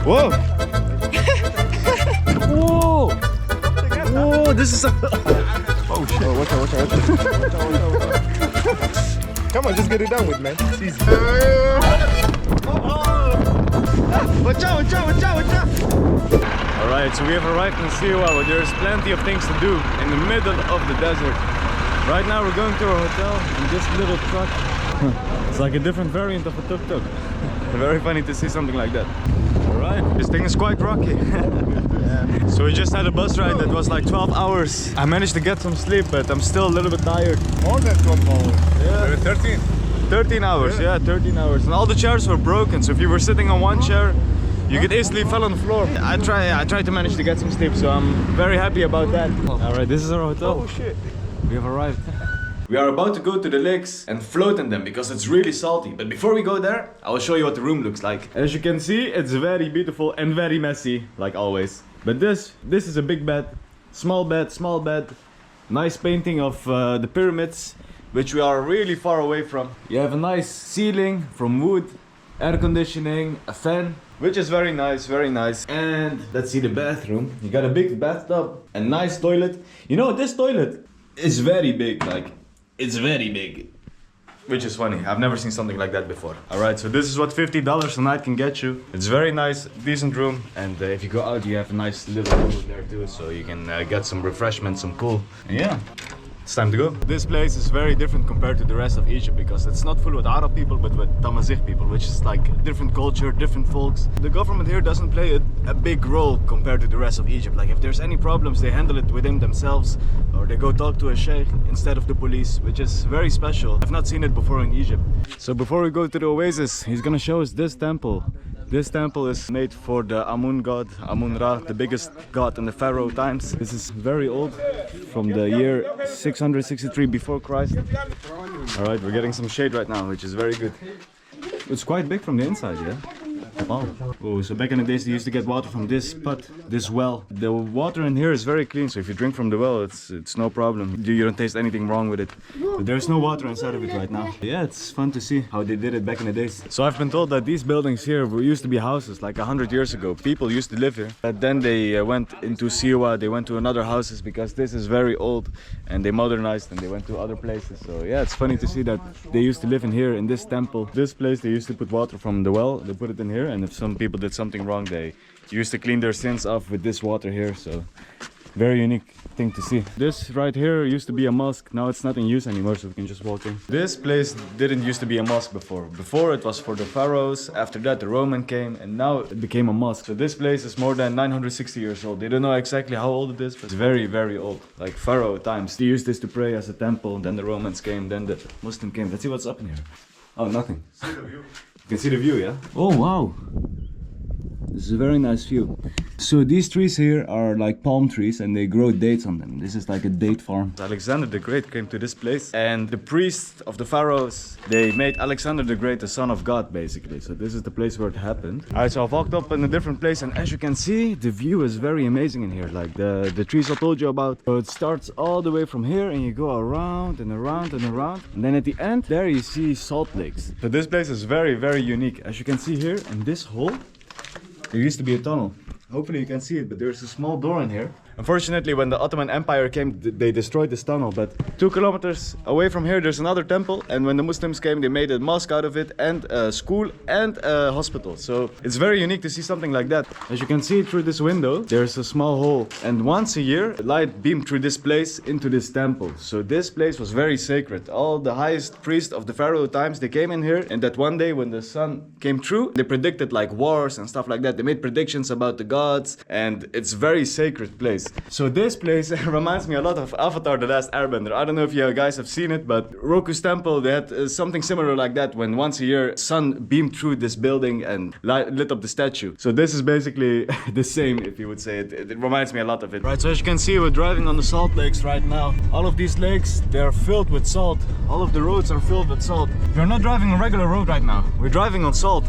Whoa! Whoa! Whoa! This is a... Oh shit! Oh, watch out! Come on, just get it done with, man. It's easy. Watch out! Alright, so we have arrived in Siwa, but there's plenty of things to do in the middle of the desert. Right now we're going to our hotel in this little truck. It's like a different variant of a tuk-tuk. Very funny to see something like that. Alright, this thing is quite rocky. So we just had a bus ride that was like 12 hours. I managed to get some sleep, but I'm still a little bit tired. More than 12 hours. Yeah. 13. 13 hours, yeah, 13 hours. And all the chairs were broken, so if you were sitting on one chair, you could easily fall on the floor. I tried to manage to get some sleep, so I'm very happy about that. Alright, this is our hotel. Oh shit. We have arrived. We are about to go to the lakes and float in them because it's really salty. But before we go there, I will show you what the room looks like. As you can see, it's very beautiful and very messy, like always. But this is a big bed, small bed. Nice painting of the pyramids, which we are really far away from. You have a nice ceiling from wood, air conditioning, a fan, which is very nice, very nice. And let's see the bathroom. You got a big bathtub, a nice toilet. You know, this toilet is very big, like, it's very big. Which is funny, I've never seen something like that before. Alright, so this is what $50 a night can get you. It's very nice, decent room. And if you go out, you have a nice little room there too. So you can get some refreshments, some cool. And yeah. It's time to go. This place is very different compared to the rest of Egypt because it's not full with Arab people but with Tamazight people, which is like different culture, different folks. The government here doesn't play a big role compared to the rest of Egypt. Like if there's any problems, they handle it within themselves or they go talk to a sheikh instead of the police, which is very special. I've not seen it before in Egypt. So before we go to the oasis, he's gonna show us this temple. This temple is made for the Amun god, Amun-Ra, the biggest god in the Pharaoh times. This is very old, from the year 663 before Christ. Alright, we're getting some shade right now, which is very good. It's quite big from the inside, yeah? Wow. Oh, so back in the days they used to get water from this pot, this well. The water in here is very clean, so if you drink from the well, it's no problem. You don't taste anything wrong with it. But there's no water inside of it right now. Yeah, it's fun to see how they did it back in the days. So I've been told that these buildings here used to be houses like 100 years ago. People used to live here. But then they went into Siwa, they went to another houses because this is very old and they modernized and they went to other places. So yeah, it's funny to see that they used to live in here in this temple. This place they used to put water from the well, they put it in here. And if some people did something wrong, they used to clean their sins off with this water here. So very unique thing to see. This right here used to be a mosque. Now it's not in use anymore, so we can just walk in. This place didn't used to be a mosque before. Before it was for the pharaohs. After that the Roman came and now it became a mosque. So this place is more than 960 years old. They don't know exactly how old it is, but it's very, very old. Like Pharaoh times. They used this to pray as a temple. Then the Romans came, then the Muslim came. Let's see what's up in here. Oh, nothing. See the view. You can see the view, yeah? Oh, wow. This is a very nice view. So these trees here are like palm trees and they grow dates on them. This is like a date farm. Alexander the Great came to this place and the priests of the pharaohs, they made Alexander the Great the son of God basically. So this is the place where it happened. Alright, so I've walked up in a different place and as you can see, the view is very amazing in here. Like the trees I told you about. So it starts all the way from here and you go around and around and around. And then at the end, there you see salt lakes. So this place is very, very unique. As you can see here in this hole, there used to be a tunnel. Hopefully you can see it, but there's a small door in here. Unfortunately, when the Ottoman Empire came, they destroyed this tunnel. But 2 kilometers away from here, there's another temple. And when the Muslims came, they made a mosque out of it, and a school, and a hospital. So it's very unique to see something like that. As you can see through this window, there's a small hole. And once a year, light beamed through this place into this temple. So this place was very sacred. All the highest priests of the Pharaoh times, they came in here. And that one day when the sun came through, they predicted like wars and stuff like that. They made predictions about the gods. And it's a very sacred place. So this place reminds me a lot of Avatar: The Last Airbender. I don't know if you guys have seen it, but Roku's temple, they had something similar like that when once a year sun beamed through this building and lit up the statue. So this is basically the same, if you would say it. It reminds me a lot of it. Right, so as you can see, we're driving on the salt lakes right now. All of these lakes, they're filled with salt. All of the roads are filled with salt. We're not driving a regular road right now. We're driving on salt.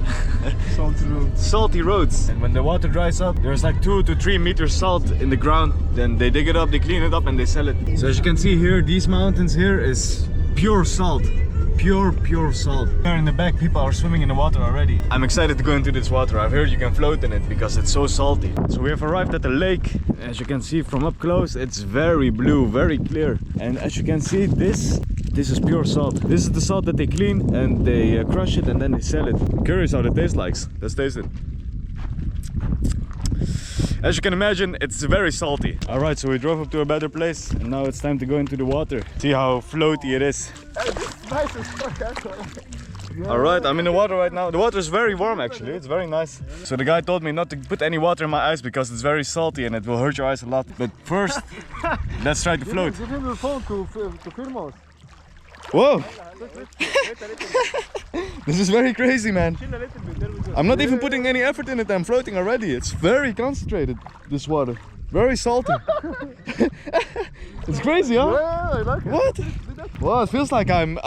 Salty roads. Salty roads. And when the water dries up, there's like 2 to 3 meters salt in the ground. Then they dig it up, they clean it up and they sell it. So as you can see here, these mountains here is pure salt. pure salt. There in the back, people are swimming in the water already. I'm excited to go into this water. I've heard you can float in it because it's so salty. So we have arrived at the lake. As you can see from up close, it's very blue, very clear. And as you can see, this is pure salt. This is the salt that they clean and they crush it and then they sell it. Curious how it tastes like. Let's taste it. As you can imagine, it's very salty. Alright, so we drove up to a better place and now it's time to go into the water. See how floaty it is. Nice as fuck, Alright, I'm in the water right now. The water is very warm actually, it's very nice. So the guy told me not to put any water in my eyes because it's very salty and it will hurt your eyes a lot. But first, let's try to float. Give him your phone to film us. Whoa! This is very crazy, man. I'm not even putting any effort in it, I'm floating already. It's very concentrated, this water. Very salty. It's crazy, huh? Yeah, I like it. What? Well, it feels like I'm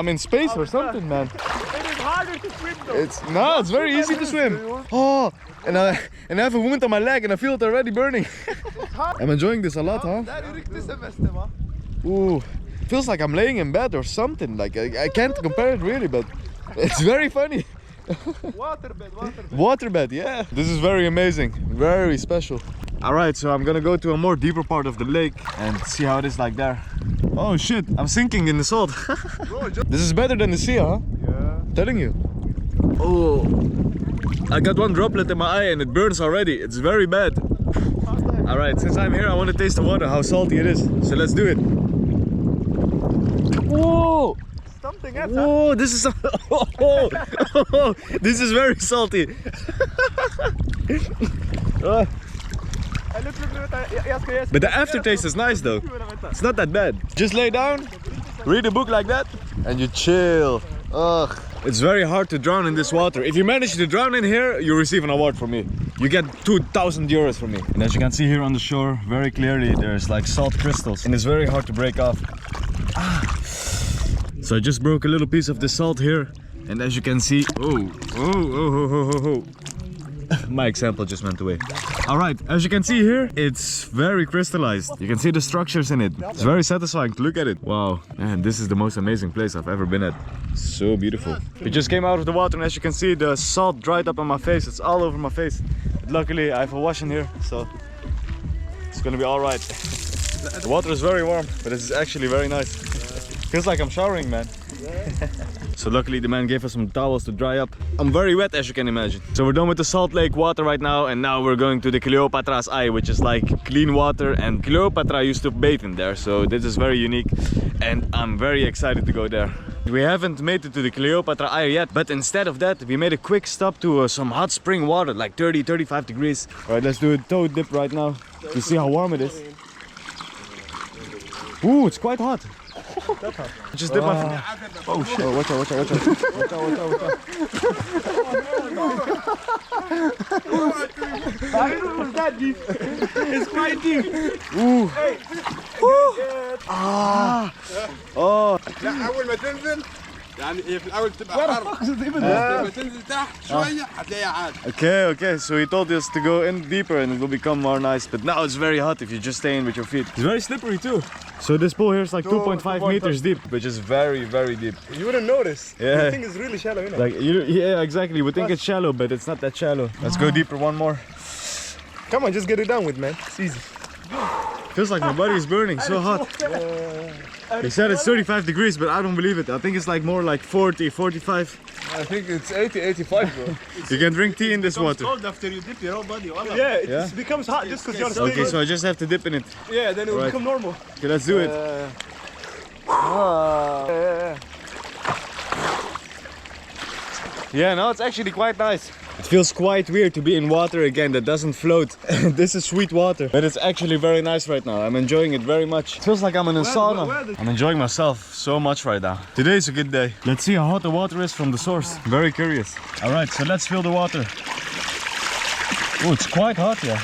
in space or something, man. It is harder to swim though. It's very easy to swim. Oh, and I have a wound on my leg and I feel it already burning. I'm enjoying this a lot, huh? Ooh, feels like I'm laying in bed or something. Like I can't compare it really, but it's very funny. Waterbed, yeah. This is very amazing, very special. Alright, so I'm gonna go to a more deeper part of the lake and see how it is like there. Oh shit, I'm sinking in the salt. This is better than the sea, huh? Yeah. I'm telling you. Oh, I got one droplet in my eye and it burns already. It's very bad. Alright, since I'm here, I want to taste the water, how salty it is. So let's do it. Whoa! Something else. Whoa, this is this is very salty. But the aftertaste is nice though. It's not that bad. Just lay down, read a book like that, and you chill. Ugh. It's very hard to drown in this water. If you manage to drown in here, you receive an award from me. You get 2,000 euros from me. And as you can see here on the shore, very clearly, there's like salt crystals. And it's very hard to break off. So I just broke a little piece of the salt here. And as you can see, my example just went away. Alright, as you can see here, it's very crystallized. You can see the structures in it. It's very satisfying to look at it. Wow, man, this is the most amazing place I've ever been at. So beautiful. We just came out of the water and as you can see, the salt dried up on my face. It's all over my face. But luckily, I have a wash in here, so it's gonna be alright. The water is very warm, but it's actually very nice. Feels like I'm showering, man. So luckily the man gave us some towels to dry up. I'm very wet, as you can imagine. So we're done with the Salt Lake water right now, and now we're going to the Cleopatra's Eye, which is like clean water, and Cleopatra used to bathe in there, so this is very unique and I'm very excited to go there. We haven't made it to the Cleopatra Eye yet, but instead of that we made a quick stop to some hot spring water, like 30-35 degrees. Alright, let's do a toe dip right now to see how warm it is. Ooh, it's quite hot. Just dip my feet. Oh shit. Oh, watch out, watch out, watch out. Watch out, watch out, watch out. It was that deep. It's quite deep. Ooh. Ah. Oh. لا اول ما تنزل يعني هي في الاول بتبقى حر لما تنزل تحت شويه هتلاقيها عادي. Okay, so he told us to go in deeper and it will become more nice, but now it's very hot if you just stay in with your feet. It's very slippery too. So this pool here is like 2.5 meters deep, which is very, very deep. You wouldn't notice. Yeah. You think it's really shallow, you know? Like, yeah, exactly. We think it's shallow, but it's not that shallow. Let's go deeper, one more. Come on, just get it done with, man. It's easy. Feels like my body is burning, so hot. They said it's 35 degrees, but I don't believe it. I think it's like more like 40, 45. I think it's 80, 85, bro. You can drink tea in this water. cold after you dip your whole body. Yeah, it becomes hot just because you're Okay, so I just have to dip in it. Yeah, then it will Right. become normal. Okay, let's do it. Yeah, no, it's actually quite nice. It feels quite weird to be in water again that doesn't float. This is sweet water, but it's actually very nice right now. I'm enjoying it very much. It feels like I'm in a sauna. I'm enjoying myself so much right now. Today is a good day. Let's see how hot the water is from the source. Very curious. All right, so let's fill the water. Oh, it's quite hot, yeah.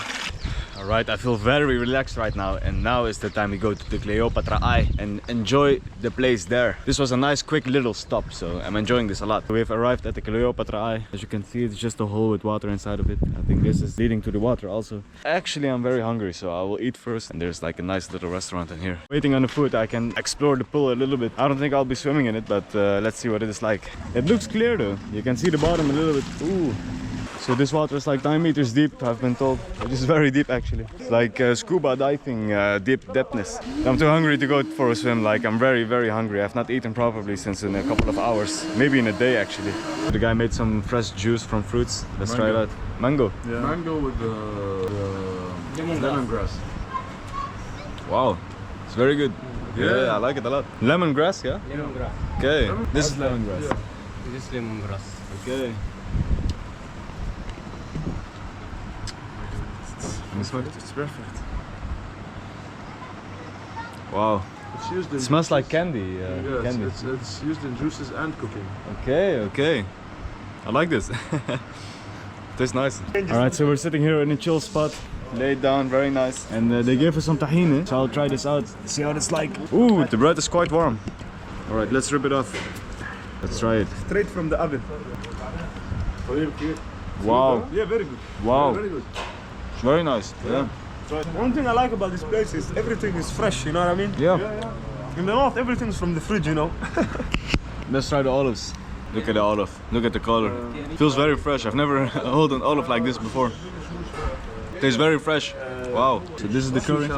Alright, I feel very relaxed right now, and now is the time we go to the Cleopatra Eye and enjoy the place there. This was a nice quick little stop, so I'm enjoying this a lot. We've arrived at the Cleopatra Eye. As you can see, it's just a hole with water inside of it. I think this is leading to the water also. Actually, I'm very hungry, so I will eat first. And there's like a nice little restaurant in here. Waiting on the food, I can explore the pool a little bit. I don't think I'll be swimming in it, but let's see what it is like. It looks clear though. You can see the bottom a little bit. Ooh. So this water is like 9 meters deep, I've been told. It is very deep actually. It's like scuba diving deep depthness. I'm too hungry to go for a swim. Like I'm very hungry. I've not eaten properly since in a couple of hours. Maybe in a day actually. The guy made some fresh juice from fruits. Let's try that. Mango? Yeah. Mango with the lemongrass. Wow, it's very good. Yeah, I like it a lot. Lemongrass, yeah? Lemongrass. Okay, this is lemongrass. Yeah. This is lemongrass. Okay. It's perfect. Wow. It's used in It smells like candy. yes, Candy. it's used in juices and cooking. Okay. I like this. Tastes nice. Alright, so we're sitting here in a chill spot. Laid down, very nice. And they gave us some tahini, so I'll try this out. See how it's like. Ooh, the bread is quite warm. Alright, let's rip it off. Let's try it. Straight from the oven. Wow. Yeah, very good. Wow. Very good. Very nice. Yeah. One thing I like about this place is everything is fresh, you know what I mean? Yeah. In the north, everything's from the fridge, you know? Let's try the olives. Look at the olive. Look at the color. Feels very fresh. I've never held an olive like this before. Tastes very fresh. Wow. So this is the curry.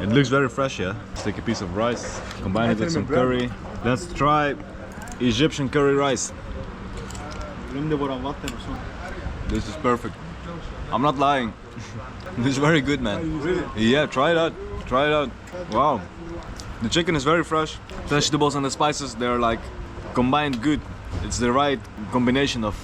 It looks very fresh, yeah. Let's take a piece of rice, combine it with some curry. Let's try Egyptian curry rice. This is perfect. I'm not lying. This is very good, man. Really? Yeah, try it out. Try it out. Wow. The chicken is very fresh. Vegetables and the spices, they're like combined good. It's the right combination of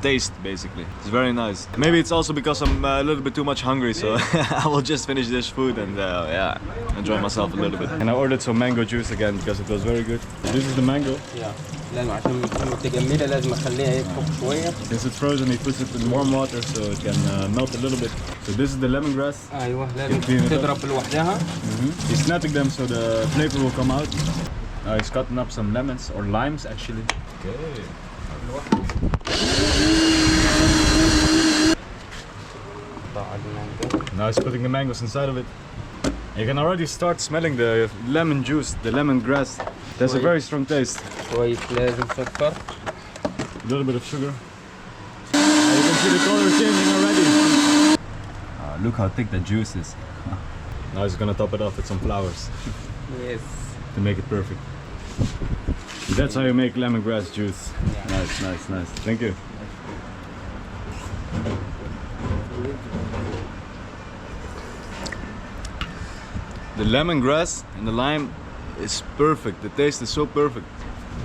taste, basically. It's very nice. Maybe it's also because I'm a little bit too much hungry, so I will just finish this food and yeah, enjoy myself a little bit. And I ordered some mango juice again because it was very good. This is the mango. Yeah. لازم عشان تجمدها لازم اخليها يطبخ شويه. Since it's frozen, he puts it in warm water so it can melt a little bit. So this is the lemongrass. ايوه لازم clean it up. تضرب لوحدها. He's snapping them so the flavor will come out. He's cutting up some lemons or limes actually. Okay. Now he's putting the mangoes inside of it. You can already start smelling the lemon juice, the lemongrass. There's a very strong taste. شويه لازم سكر. A little bit of sugar. You can see the color changing already. Look how thick the juice is. Now he's gonna top it off with some flowers Yes. to make it perfect. That's how you make lemongrass juice. Yeah. Nice. Thank you. The lemongrass and the lime is perfect. The taste is so perfect.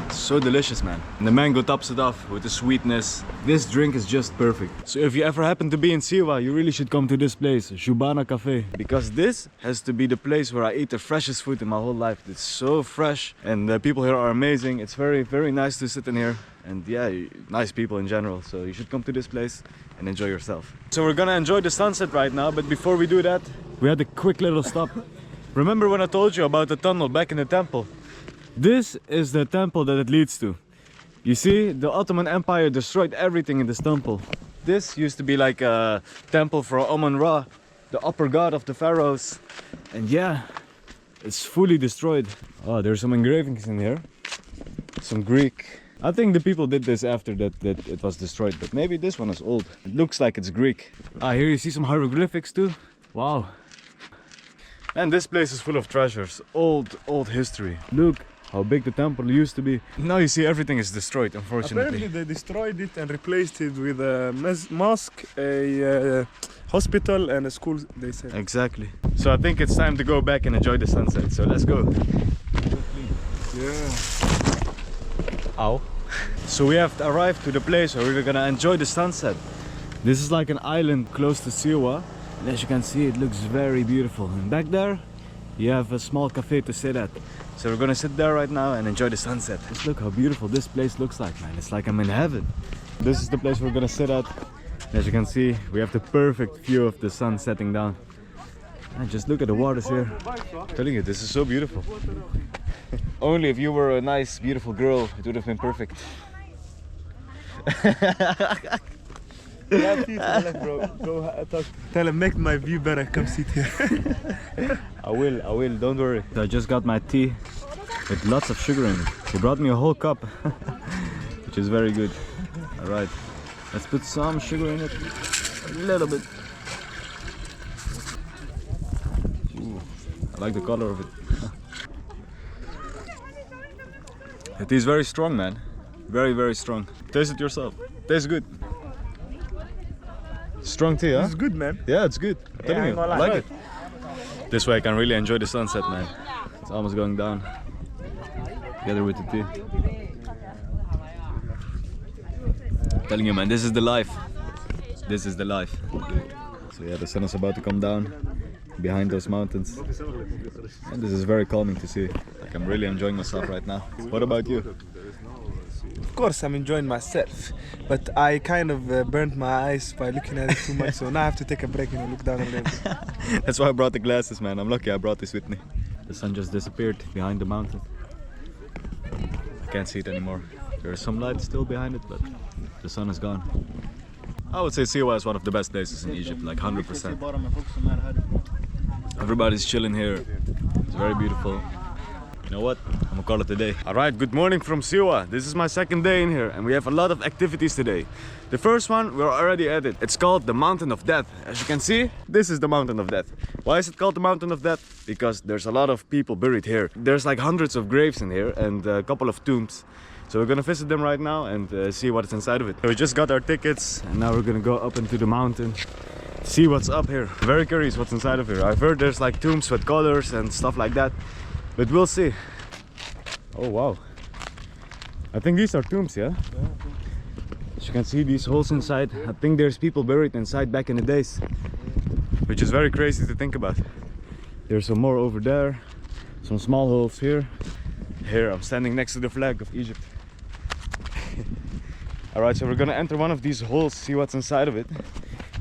It's so delicious, man. And the mango tops it off with the sweetness. This drink is just perfect. So if you ever happen to be in Siwa, you really should come to this place, Shubana Cafe. Because this has to be the place where I eat the freshest food in my whole life. It's so fresh and the people here are amazing. It's very nice to sit in here. And yeah, nice people in general. So you should come to this place and enjoy yourself. So we're gonna enjoy the sunset right now. But before we do that, we had a quick little stop. Remember when I told you about the tunnel back in the temple? This is the temple that it leads to. You see, the Ottoman Empire destroyed everything in this temple. This used to be like a temple for Amun-Ra, the upper god of the pharaohs. And yeah, it's fully destroyed. Oh, there's some engravings in here. Some Greek. I think the people did this after that it was destroyed, but maybe this one is old. It looks like it's Greek. Ah, here you see some hieroglyphics too. Wow. And this place is full of treasures, old history. Look how big the temple used to be. Now you see everything is destroyed, unfortunately. Apparently they destroyed it and replaced it with a mosque, a hospital and a school, they said. Exactly. So I think it's time to go back and enjoy the sunset. So let's go. Yeah. Ow. So we have arrived to the place where we're gonna enjoy the sunset. This is like an island close to Siwa. And as you can see, it looks very beautiful. And back there, you have a small cafe to sit at. So we're gonna sit there right now and enjoy the sunset. Just look how beautiful this place looks like, man. It's like I'm in heaven. This is the place we're gonna sit at. As you can see, we have the perfect view of the sun setting down. And just look at the waters here. I'm telling you, this is so beautiful. Only if you were a nice, beautiful girl, it would have been perfect. Tell him, make my view better, come sit here. I will, don't worry. I just got my tea with lots of sugar in it. He brought me a whole cup, which is very good. Alright, let's put some sugar in it, a little bit. Ooh, I like the color of it. The tea is very strong, man. Very, very strong. Taste it yourself. Tastes good. Strong tea, huh? It's good, man. Yeah, it's good. I'm telling you, I like it. This way I can really enjoy the sunset, man. It's almost going down. Together with the tea. I'm telling you, man, this is the life. This is the life. So yeah, the sun is about to come down behind those mountains. And this is very calming to see. Like, I'm really enjoying myself right now. What about you? Of course, I'm enjoying myself, but I kind of burnt my eyes by looking at it too much, so now I have to take a break and look down a little bit. That's why I brought the glasses, man. I'm lucky I brought this with me. The sun just disappeared behind the mountain. I can't see it anymore. There is some light still behind it, but the sun is gone. I would say Siwa is one of the best places in Egypt, like 100%. Everybody's chilling here. It's very beautiful. You know what? I'm gonna call it a day. Alright, good morning from Siwa. This is my second day in here and we have a lot of activities today. The first one, we're already at it. It's called the Mountain of Death. As you can see, this is the Mountain of Death. Why is it called the Mountain of Death? Because there's a lot of people buried here. There's like hundreds of graves in here and a couple of tombs. So we're gonna visit them right now and see what's inside of it. So we just got our tickets and now we're gonna go up into the mountain. See what's up here. Very curious what's inside of here. I've heard there's like tombs with colors and stuff like that. But we'll see. Oh wow. I think these are tombs, yeah? As you can see these holes inside. I think there's people buried inside back in the days. Which is very crazy to think about. There's some more over there. Some small holes here. Here I'm standing next to the flag of Egypt. Alright, so we're gonna enter one of these holes, see what's inside of it.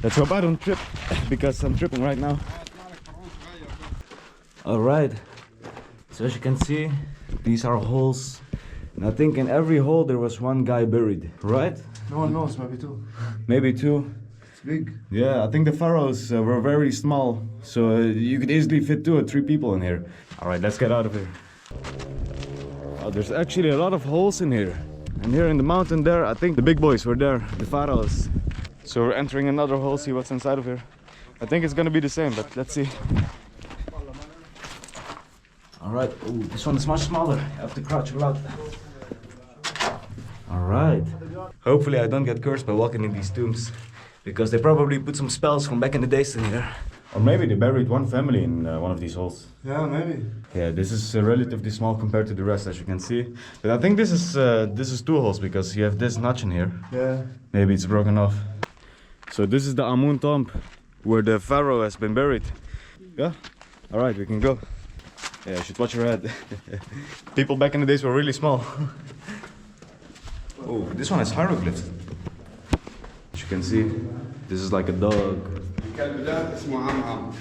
Let's hope I don't trip, because I'm tripping right now. Alright. So as you can see, these are holes, and I think in every hole there was one guy buried, right? No one knows, maybe two. Maybe two. It's big. Yeah, I think the pharaohs were very small, so you could easily fit 2 or 3 people in here. Alright, let's get out of here. Oh, there's actually a lot of holes in here. And here in the mountain there, I think the big boys were there, the pharaohs. So we're entering another hole, see what's inside of here. I think it's gonna be the same, but let's see. Alright, this one is much smaller. I have to crouch a lot. Alright. Hopefully I don't get cursed by walking in these tombs. Because they probably put some spells from back in the days in here. Or maybe they buried one family in one of these holes. Yeah, maybe. Yeah, this is relatively small compared to the rest, as you can see. But I think this is 2 holes because you have this notch in here. Yeah. Maybe it's broken off. So this is the Amun tomb where the pharaoh has been buried. Yeah? Alright, we can go. Yeah, you should watch your head. People back in the days were really small. Oh, this one has hieroglyphs. As you can see, this is like a dog.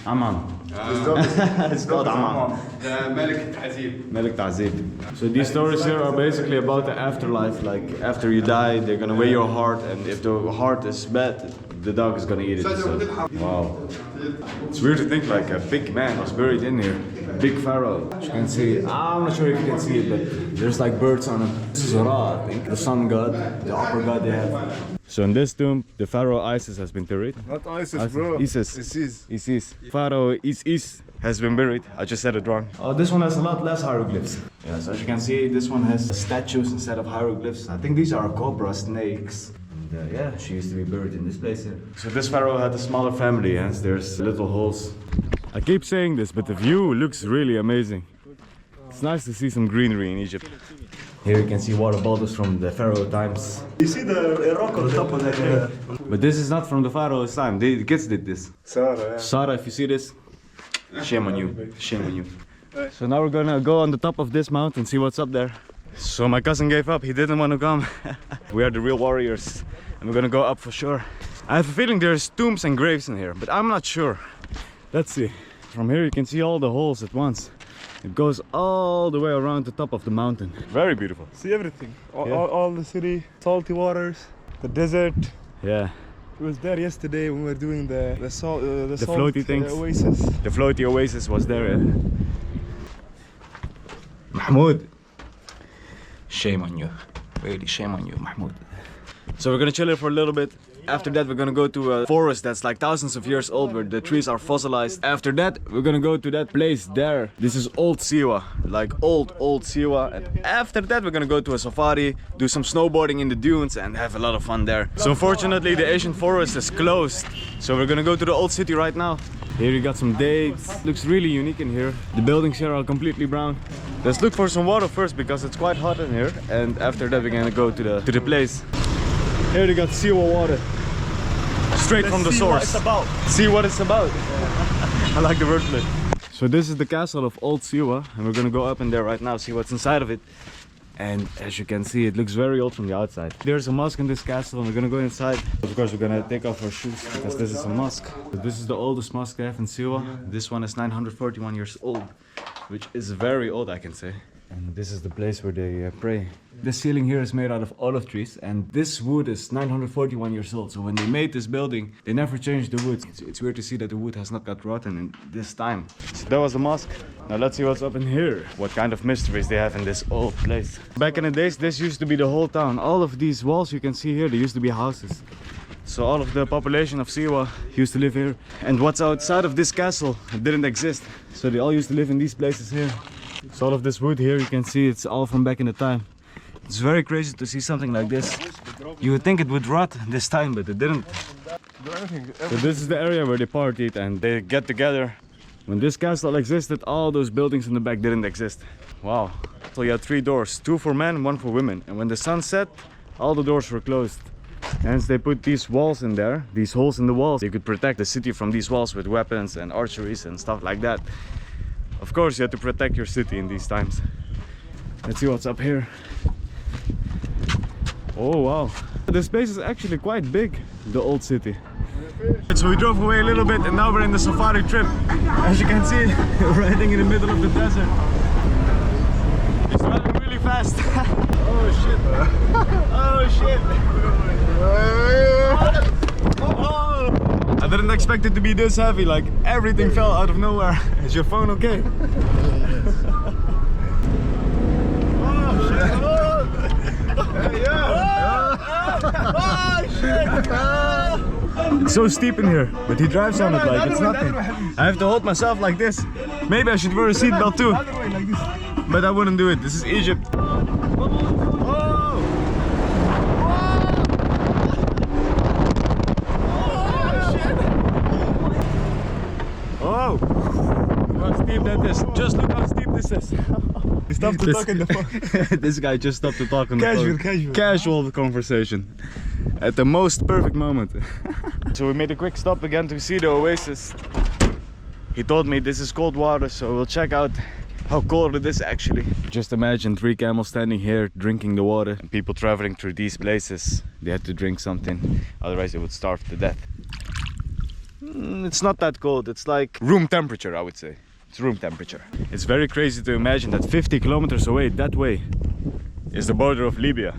Amman. It's called Amman. Malik Ta'zib. So these stories here are basically about the afterlife. Like after you die, they're gonna weigh your heart, and if the heart is bad, the dog is gonna eat it. So, wow. It's weird to think like a big man was buried in here. A big pharaoh. As you can see, I'm not sure if you can see it, but there's like birds on him. This is Ra, I think. The sun god, the upper god they have. So in this tomb, the pharaoh Isis has been buried. Not Isis, bro. Isis. Isis. Pharaoh Isis has been buried. I just said it wrong. Oh, this one has a lot less hieroglyphs. Yeah, so as you can see, this one has statues instead of hieroglyphs. I think these are cobra snakes. And yeah, she used to be buried in this place here. So this pharaoh had a smaller family, hence there's little holes. I keep saying this, but the view looks really amazing. It's nice to see some greenery in Egypt. Here you can see water bottles from the pharaoh times. You see the rock on the top of that? But this is not from the pharaoh's time. The kids did this. Sarah, yeah. Sarah, if you see this, shame on you. Shame on you. So now we're gonna go on the top of this mountain, see what's up there. So my cousin gave up. He didn't want to come. We are the real warriors, and we're gonna go up for sure. I have a feeling there's tombs and graves in here, but I'm not sure. Let's see. From here you can see all the holes at once. It goes all the way around the top of the mountain. Very beautiful. See everything. Yeah. All the city, salty waters, the desert. Yeah. It was there yesterday when we were doing the floaty things. Oasis. The floaty oasis was there. Yeah. Mahmoud. Shame on you. Really, shame on you, Mahmoud. So we're gonna chill here for a little bit. After that we're gonna go to a forest that's like thousands of years old where the trees are fossilized. After that we're gonna go to that place there. This is old Siwa, like old Siwa. And after that we're gonna go to a safari, do some snowboarding in the dunes and have a lot of fun there. So unfortunately the ancient forest is closed. So we're gonna go to the old city right now. Here you got some dates. Looks really unique in here. The buildings here are completely brown. Let's look for some water first because it's quite hot in here. And after that we're gonna go to the place. Here you got Siwa water. Straight from the source. See what it's about. See what it's about. I like the wordplay. So this is the castle of old Siwa and we're gonna go up in there right now, see what's inside of it. And as you can see, it looks very old from the outside. There's a mosque in this castle and we're gonna go inside. Of course, we're gonna take off our shoes because this is a mosque. This is the oldest mosque they have in Siwa. This one is 941 years old, which is very old, I can say. And this is the place where they pray. The ceiling here is made out of olive trees and this wood is 941 years old. So when they made this building, they never changed the wood. It's weird to see that the wood has not got rotten in this time. So that was the mosque. Now let's see what's up in here. What kind of mysteries they have in this old place. Back in the days, this used to be the whole town. All of these walls you can see here, they used to be houses. So all of the population of Siwa used to live here. And what's outside of this castle didn't exist. So they all used to live in these places here. So all of this wood here, you can see it's all from back in the time. It's very crazy to see something like this. You would think it would rot this time, but it didn't. So this is the area where they partied and they get together. When this castle existed, all those buildings in the back didn't exist. Wow. So you had 3 doors, 2 for men, 1 for women. And when the sun set, all the doors were closed. Hence they put these walls in there, these holes in the walls. You could protect the city from these walls with weapons and archeries and stuff like that. Of course, you have to protect your city in these times. Let's see what's up here. Oh wow, this place is actually quite big, the old city. So we drove away a little bit and now we're in the safari trip. As you can see, we're riding in the middle of the desert. It's running really fast. Oh shit. Oh shit. Oh. I didn't expect it to be this heavy, like everything fell out of nowhere. Is your phone okay? Oh shit! Oh shit! It's so steep in here, but he drives on it like it's nothing. I have to hold myself like this. Maybe I should wear a seatbelt too, but I wouldn't do it. This is Egypt. Oh! Look how steep that is. Just look how steep this is. He stopped to talk on the phone. This guy just stopped to talk on the phone. Casual conversation. At the most perfect moment. So we made a quick stop again to see the oasis. He told me this is cold water, so we'll check out how cold it is actually. Just imagine 3 camels standing here drinking the water. And people traveling through these places, they had to drink something, otherwise they would starve to death. It's not that cold, it's like room temperature, I would say. It's room temperature. It's very crazy to imagine that 50 kilometers away, that way, is the border of Libya.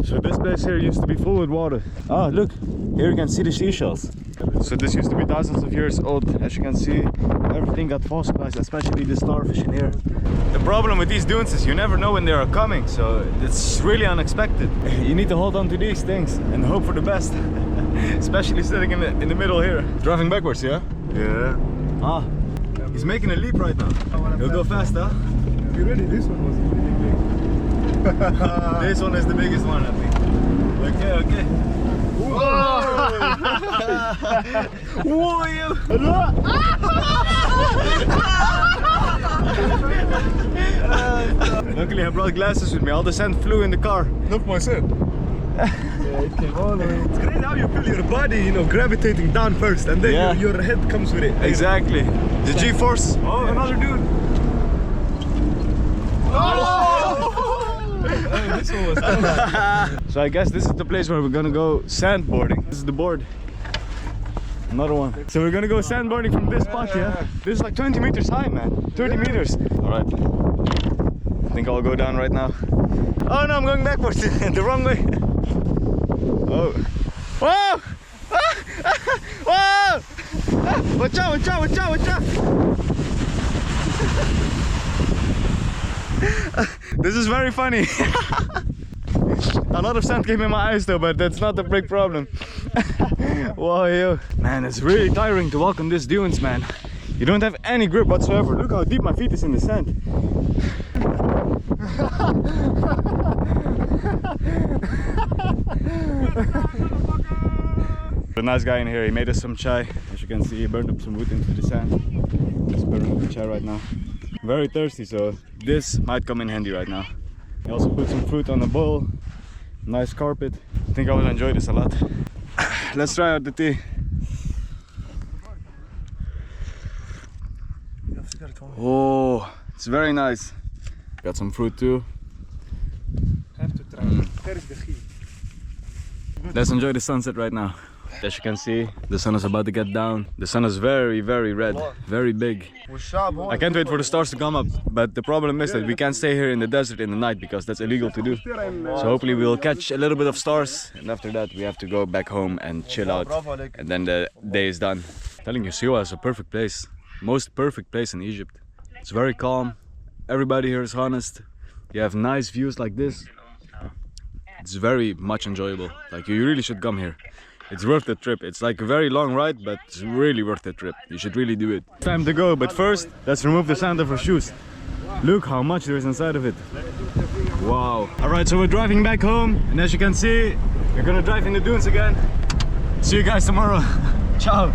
So this place here used to be full with water. Ah, look, here you can see the seashells. So this used to be thousands of years old. As you can see, everything got fossilized, especially the starfish in here. The problem with these dunes is you never know when they are coming, so it's really unexpected. You need to hold on to these things and hope for the best. Especially sitting in the middle here. Driving backwards, yeah? Yeah. Ah, he's making a leap right now. He'll go fast, huh? You ready? This one was really big. This one is the biggest one, I think. Okay, okay. Whoa, you! Luckily I brought glasses with me. All the sand flew in the car. Look my son. Yeah, it came all the way. It's crazy how you feel your body, you know, gravitating down first, and then your head comes with it. Exactly. The G-force. Oh, another dude. Oh, this one was tough. So I guess this is the place where we're gonna go sandboarding. This is the board. Another one. So we're gonna go sandboarding from this spot, yeah? This is like 20 meters high, man. 30 meters. Alright. I think I'll go down right now. Oh no, I'm going backwards. The wrong way. Oh. Whoa! Whoa! Watch out, watch out, watch out, watch out! This is very funny. A lot of sand came in my eyes though, but that's not the big problem. Wow, yo. Man, it's really tiring to walk on these dunes, man. You don't have any grip whatsoever. Look how deep my feet is in the sand. The nice guy in here, he made us some chai. As you can see, he burned up some wood into the sand. Just burning up the chai right now. Very thirsty, so this might come in handy right now. He also put some fruit on the bowl. Nice carpet. I think I will enjoy this a lot. Let's try out the tea. Oh, it's very nice. Got some fruit too. Have to try. Let's enjoy the sunset right now. As you can see, the sun is about to get down. The sun is very, very red, very big. I can't wait for the stars to come up, but the problem is that we can't stay here in the desert in the night because that's illegal to do. So hopefully we'll catch a little bit of stars, and after that we have to go back home and chill out, and then the day is done. I'm telling you, Siwa is a perfect place. Most perfect place in Egypt. It's very calm. Everybody here is honest. You have nice views like this. It's very much enjoyable. Like, you really should come here. It's worth the trip. It's like a very long ride, but it's really worth the trip. You should really do it. Time to go, but first, let's remove the sand of our shoes. Look how much there is inside of it. Wow. Alright, so we're driving back home, and as you can see, we're gonna drive in the dunes again. See you guys tomorrow. Ciao.